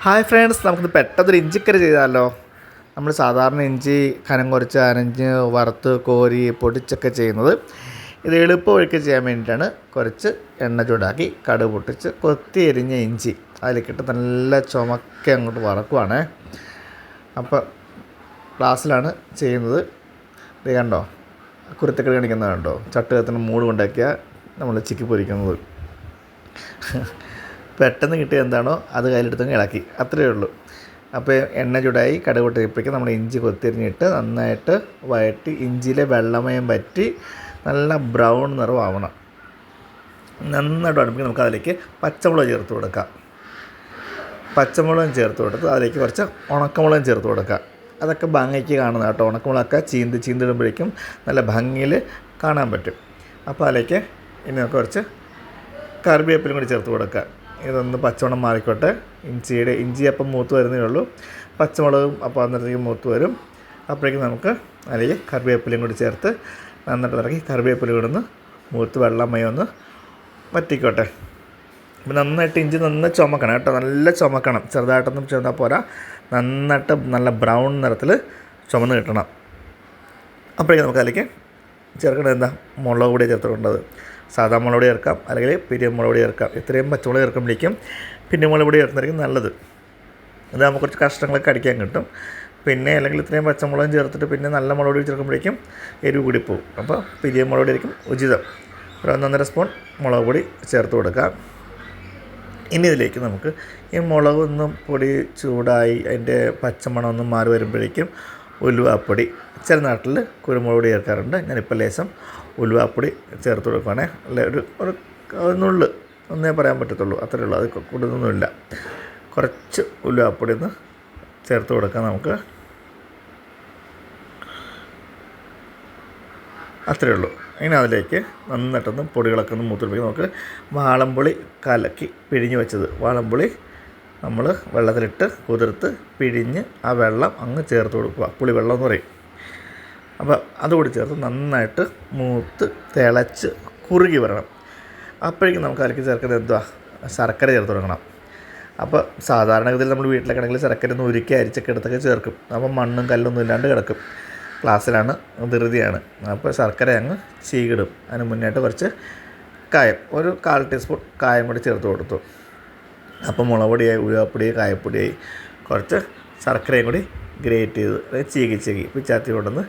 Hi friends, നമുക്കിത് പെട്ടെന്നൊരു ഇഞ്ചിക്കറി ചെയ്താലോ. നമ്മൾ സാധാരണ ഇഞ്ചി കനം കുറച്ച് അരഞ്ഞ് വറുത്ത് കോരി പൊടിച്ചൊക്കെ ചെയ്യുന്നത്. ഇത് എളുപ്പമൊഴുക്ക് ചെയ്യാൻ വേണ്ടിയിട്ടാണ്. കുറച്ച് എണ്ണ ചൂടാക്കി കടുക് പൊട്ടിച്ച് കൊത്തി എരിഞ്ഞ ഇഞ്ചി അതിലേക്കിട്ട് നല്ല ചുമക്കെ അങ്ങോട്ട് വറക്കുവാണ്. അപ്പോൾ ഗ്ലാസ്സിലാണ് ചെയ്യുന്നത്. ഇത് കണ്ടോ, കുരുത്തക്കറി കാണിക്കുന്നത് കണ്ടോ, ചട്ടുകത്തിന് മൂട് കൊണ്ടാക്കിയാൽ നമ്മൾ ചിക്കി പൊരിക്കുന്നത്. പെട്ടെന്ന് കിട്ടിയ എന്താണോ അത് കയ്യിലെടുത്തങ്ങ് ഇളക്കി, അത്രയേ ഉള്ളൂ. അപ്പോൾ എണ്ണ ചൂടായി കടുക് പൊട്ടിയപ്പോഴേക്കും നമ്മൾ ഇഞ്ചി കൊത്തിരിഞ്ഞിട്ട് നന്നായിട്ട് വഴറ്റി ഇഞ്ചിയിലെ വെള്ളമയം പറ്റി നല്ല ബ്രൗൺ നിറമാവണം. നന്നായിട്ട് അടുപ്പിച്ച് നമുക്ക് അതിലേക്ക് പച്ചമുളക് ചേർത്ത് കൊടുക്കാം. പച്ചമുളകും ചേർത്ത് കൊടുത്ത് അതിലേക്ക് കുറച്ച് ഉണക്കമുളകും ചേർത്ത് കൊടുക്കാം. അതൊക്കെ ഭംഗിക്ക് കാണുന്ന കേട്ടോ. ഉണക്കമുളകൊക്കെ ചീന്തിടുമ്പോഴേക്കും നല്ല ഭംഗിയിൽ കാണാൻ പറ്റും. അപ്പോൾ അതിലേക്ക് ഇനി നമുക്ക് കുറച്ച് കറിവേപ്പിലും കൂടി ചേർത്ത് കൊടുക്കുക. ഇതൊന്ന് പച്ചമണം മാറിക്കോട്ടെ. ഇഞ്ചി അപ്പം മൂത്ത് വരുന്നേ ഉള്ളൂ. പച്ചമുളകും അപ്പോൾ അന്നേരത്തേക്കും മൂത്ത് വരും. അപ്പോഴേക്കും നമുക്ക് അതിലേക്ക് കറിവേപ്പിലയും കൂടി ചേർത്ത് നന്നായിട്ട് ഇറക്കി കറിവേപ്പില കൂടെ ഒന്ന് മൂത്ത് വെള്ളമയം ഒന്ന് വറ്റിക്കോട്ടെ. അപ്പോൾ നന്നായിട്ട് ഇഞ്ചി നന്നായി ചുമക്കണം കേട്ടോ, നല്ല ചുമക്കണം. ചെറുതായിട്ടൊന്നും ചെറുതാൽ പോരാ, നന്നായിട്ട് നല്ല ബ്രൗൺ നിറത്തിൽ ചുമന്ന് കിട്ടണം. അപ്പോഴേക്കും നമുക്ക് അതിലേക്ക് ചേർക്കേണ്ടത് എന്താ, മുളക് പൊടി ചേർത്തിട്ടുണ്ടത്. സാധാ മുളക് പൊടി ചേർക്കാം, അല്ലെങ്കിൽ പിരിയമുളക് പൊടി ചേർക്കാം. ഇത്രയും പച്ചമുളക് ചേർക്കുമ്പോഴേക്കും പിന്നെ മുളക് പൊടി ചേർക്കുന്നതായിരിക്കും നല്ലത്. ഇതാകുമ്പോൾ കുറച്ച് കഷ്ണങ്ങളൊക്കെ അടിക്കാൻ കിട്ടും. പിന്നെ അല്ലെങ്കിൽ ഇത്രയും പച്ചമുളകും ചേർത്തിട്ട് പിന്നെ നല്ല മുളക് പൊടി ചേർക്കുമ്പോഴേക്കും എരിവ് കൂടി പോകും. അപ്പോൾ പിരിയമുളക് പൊടി ആയിരിക്കും ഉചിതം. ഒരു 1.5 സ്പൂൺ മുളക് പൊടി ചേർത്ത് കൊടുക്കാം. ഇനി ഇതിലേക്ക് നമുക്ക് ഈ മുളകൊന്നും പൊടി ചൂടായി അതിൻ്റെ പച്ചമണം ഒന്നും മാറി വരുമ്പോഴേക്കും ഉലുവാപ്പൊടി, ചില നാട്ടിൽ കുരുമുളക് പൊടി ചേർക്കാറുണ്ട്. ഞാനിപ്പോൾ ലേശം ഉലുവാപ്പൊടി ചേർത്ത് കൊടുക്കുകയാണെ. അല്ല ഒരു നുള്ള് ഒന്നേ പറയാൻ പറ്റത്തുള്ളൂ, അത്രയേ ഉള്ളൂ. അത് കൂടുതലൊന്നുമില്ല. കുറച്ച് ഉലുവാപ്പൊടി ഒന്ന് ചേർത്ത് കൊടുക്കാം നമുക്ക്, അത്രയേ ഉള്ളൂ. ഇനി അതിലേക്ക് നന്നായിട്ടൊന്ന് പൊടികളൊക്കെ ഒന്ന് മൂത്തിരിപ്പിക്കും. നമുക്ക് വാളംപുളി കലക്കി പിഴിഞ്ഞ് വെച്ചത്, വാളംപുളി നമ്മൾ വെള്ളത്തിലിട്ട് കുതിർത്ത് പിഴിഞ്ഞ് ആ വെള്ളം അങ്ങ് ചേർത്ത് കൊടുക്കുക. പുളി വെള്ളം എന്ന് പറയും. അപ്പോൾ അതുകൂടി ചേർത്ത് നന്നായിട്ട് മൂത്ത് തിളച്ച് കുറുകി വരണം. അപ്പോഴേക്കും നമുക്ക് അതിലേക്ക് ചേർക്കുന്നത് എന്തുവാ, ശർക്കര ചേർത്ത് കൊടുക്കണം. അപ്പോൾ സാധാരണഗതിയിൽ നമ്മൾ വീട്ടിലൊക്കെ ആണെങ്കിൽ ശർക്കര ഒന്ന് ഉരുക്കി അരിച്ചൊക്കെ എടുത്തൊക്കെ ചേർക്കും. അപ്പോൾ മണ്ണും കല്ലൊന്നും ഇല്ലാണ്ട് കിടക്കും. ഗ്ലാസ്സിലാണ്, ധൃതിയാണ്. അപ്പോൾ ശർക്കര അങ്ങ് ചീകിടും. അതിന് മുന്നായിട്ട് കുറച്ച് കായം, ഒരു 1/4 ടീസ്പൂൺ കായം കൂടി ചേർത്ത് കൊടുത്തു. അപ്പോൾ മുളക് പൊടിയായി, ഉലുവാപ്പൊടിയായി, കായപ്പൊടിയായി, കുറച്ച് ശർക്കരയും കൂടി ഗ്രേറ്റ് ചെയ്ത് ചീകി പിച്ചാത്തി കൊണ്ടുവന്ന്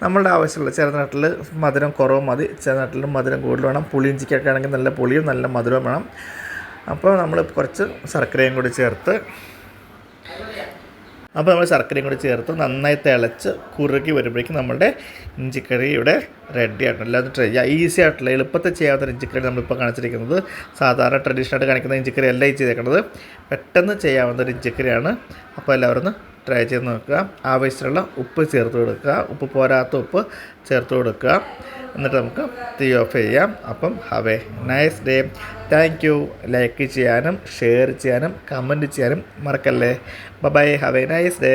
നമ്മളുടെ ആവശ്യമുള്ള, ചില നാട്ടിൽ മധുരം കുറവ് മതി, ചില നാട്ടിൽ മധുരം കൂടുതൽ വേണം. പുളിയിഞ്ചിക്കൊക്കെ ആണെങ്കിൽ നല്ല പുളിയും നല്ല മധുരവും വേണം. അപ്പോൾ നമ്മൾ കുറച്ച് ശർക്കരയും കൂടി ചേർത്ത് നന്നായി തിളച്ച് കുറുകി വരുമ്പോഴേക്കും നമ്മളുടെ ഇഞ്ചിക്കറി ഇവിടെ റെഡി ആയിട്ടുണ്ട്. എല്ലാവരും ട്രൈ ചെയ്യുക. ഈസി ആയിട്ടുള്ള എളുപ്പത്തിൽ ചെയ്യാവുന്ന ഇഞ്ചിക്കറി നമ്മളിപ്പോൾ കാണിച്ചിരിക്കുന്നത്. സാധാരണ ട്രഡീഷണലായിട്ട് കാണിക്കുന്ന ഇഞ്ചിക്കറി അല്ല ഈ ചെയ്തേക്കുന്നത്, പെട്ടെന്ന് ചെയ്യാവുന്ന ഒരു ഇഞ്ചിക്കറിയാണ്. അപ്പോൾ എല്ലാവരും ഒന്ന് ട്രൈ ചെയ്ത് നോക്കുക. ആവശ്യത്തിനുള്ള ഉപ്പ് ചേർത്ത് കൊടുക്കുക, ഉപ്പ് പോരാത്ത ഉപ്പ് ചേർത്ത് കൊടുക്കുക. എന്നിട്ട് നമുക്ക് തീ ഓഫ് ചെയ്യാം. അപ്പം have a nice day. Thank you. Like ചെയ്യാനും ഷെയർ ചെയ്യാനും കമൻറ്റ് ചെയ്യാനും മറക്കല്ലേ. Bye, have a nice day.